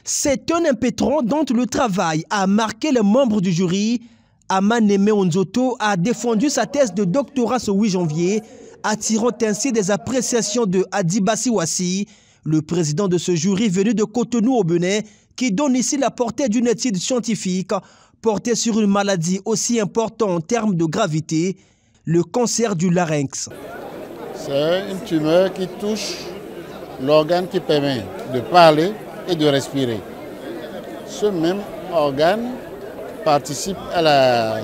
C'est un impétron dont le travail a marqué les membres du jury. Amaneme Onzoto a défendu sa thèse de doctorat ce 8 janvier, attirant ainsi des appréciations de Adibassi Wassi, le président de ce jury venu de Cotonou au Bénin, qui donne ici la portée d'une étude scientifique portée sur une maladie aussi importante en termes de gravité, le cancer du larynx. C'est une tumeur qui touche l'organe qui permet de parler et de respirer. Ce même organe participe à la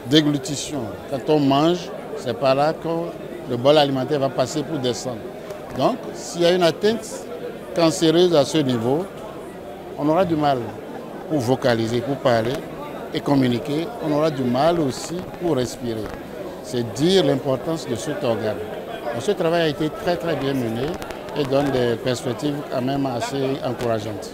déglutition. Quand on mange, c'est par là que le bol alimentaire va passer pour descendre. Donc, s'il y a une atteinte cancéreuse à ce niveau, on aura du mal pour vocaliser, pour parler et communiquer. On aura du mal aussi pour respirer. C'est dire l'importance de cet organe. Donc, ce travail a été très bien mené et donne des perspectives quand même assez encourageantes.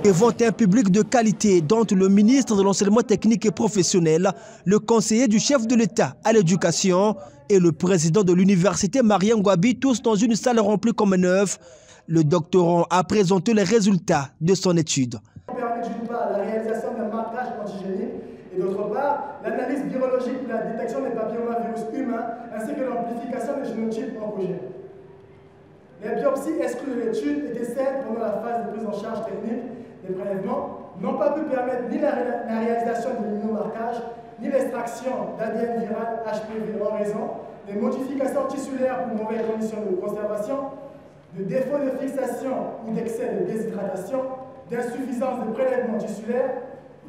Devant un public de qualité dont le ministre de l'enseignement technique et professionnel, le conseiller du chef de l'État à l'éducation et le président de l'université Marien Ngouabi, tous dans une salle remplie comme neuf, le doctorant a présenté les résultats de son étude. Ça permet d'une part la réalisation d'un marquage antigénique et d'autre part l'analyse virologique de la détection des papillomavirus humains ainsi que l'amplification des génotypes oncogènes. Les biopsies exclues de l'étude étaient celles pendant la phase de prise en charge technique des prélèvements n'ont pas pu permettre ni la réalisation de l'immunomarquage, ni l'extraction d'ADN viral HPV en raison des modifications tissulaires pour mauvaises conditions de conservation, de défaut de fixation ou d'excès de déshydratation, d'insuffisance de prélèvements tissulaires.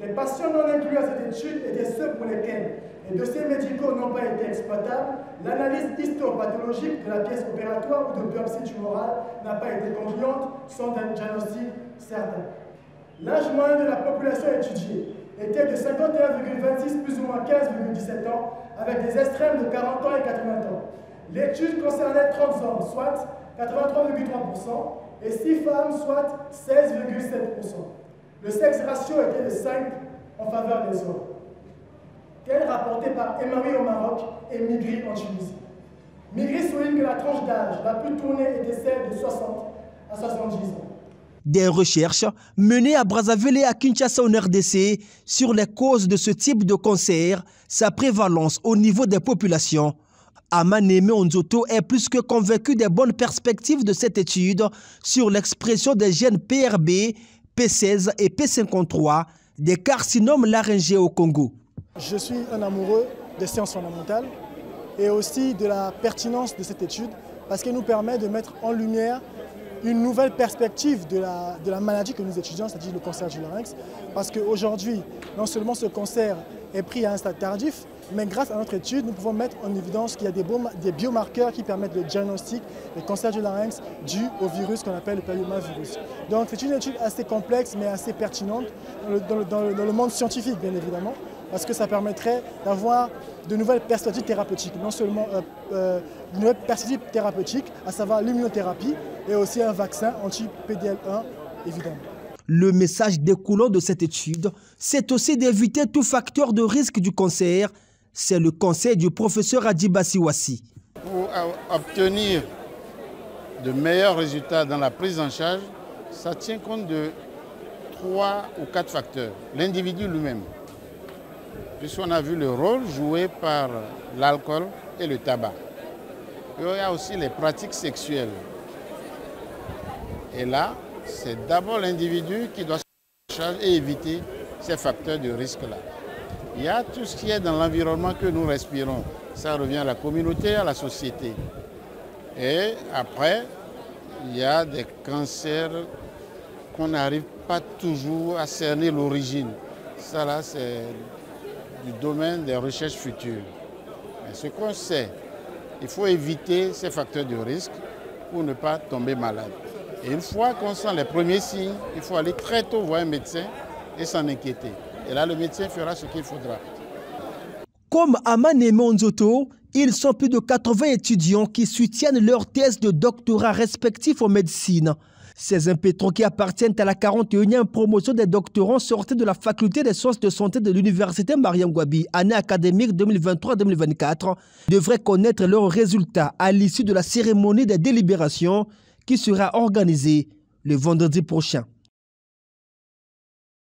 Les patients non inclus à cette étude étaient ceux pour lesquels les dossiers médicaux n'ont pas été exploitables, l'analyse histopathologique de la pièce opératoire ou de biopsie tumorale n'a pas été concluante sans un diagnostic certain. L'âge moyen de la population étudiée était de 51,26 plus ou moins 15,17 ans, avec des extrêmes de 40 ans et 80 ans. L'étude concernait 30 hommes, soit 83,3%, et 6 femmes, soit 16,7%. Le sexe ratio était de 5 en faveur des hommes. Tel rapporté par Emmaüs au Maroc et Migri en Tunisie. Migri souligne que la tranche d'âge la plus tournée était celle de 60 à 70 ans. Des recherches menées à Brazzaville et à Kinshasa en RDC sur les causes de ce type de cancer, sa prévalence au niveau des populations. Amaneme Onzoto est plus que convaincu des bonnes perspectives de cette étude sur l'expression des gènes PRB, P16 et P53 des carcinomes laryngés au Congo. Je suis un amoureux des sciences fondamentales et aussi de la pertinence de cette étude parce qu'elle nous permet de mettre en lumière une nouvelle perspective de la maladie que nous étudions, c'est-à-dire le cancer du larynx. Parce qu'aujourd'hui, non seulement ce cancer est pris à un stade tardif, mais grâce à notre étude, nous pouvons mettre en évidence qu'il y a des biomarqueurs qui permettent le diagnostic du cancer du larynx dû au virus qu'on appelle le papillomavirus. Donc c'est une étude assez complexe mais assez pertinente dans le monde scientifique, bien évidemment, parce que ça permettrait d'avoir de nouvelles perspectives thérapeutiques, non seulement de nouvelles perspectives thérapeutiques, à savoir l'immunothérapie et aussi un vaccin anti-PDL1, évidemment. Le message découlant de cette étude, c'est aussi d'éviter tout facteur de risque du cancer. C'est le conseil du professeur Adibassi Wassi. Pour obtenir de meilleurs résultats dans la prise en charge, ça tient compte de 3 ou 4 facteurs. L'individu lui-même, puisqu'on a vu le rôle joué par l'alcool et le tabac. Il y a aussi les pratiques sexuelles. Et là, c'est d'abord l'individu qui doit se charger et éviter ces facteurs de risque-là. Il y a tout ce qui est dans l'environnement que nous respirons. Ça revient à la communauté, à la société. Et après, il y a des cancers qu'on n'arrive pas toujours à cerner l'origine. Ça là, c'est du domaine des recherches futures. Mais ce qu'on sait, il faut éviter ces facteurs de risque pour ne pas tomber malade. Et une fois qu'on sent les premiers signes, il faut aller très tôt voir un médecin et s'en inquiéter. Et là, le médecin fera ce qu'il faudra. Comme Amaneme Onzoto, ils sont plus de 80 étudiants qui soutiennent leur thèse de doctorat respectif en médecine. Ces impétrons qui appartiennent à la 41e promotion des doctorants sortis de la faculté des sciences de santé de l'université Marien Ngouabi, année académique 2023-2024, devraient connaître leurs résultats à l'issue de la cérémonie des délibérations qui sera organisée le vendredi prochain.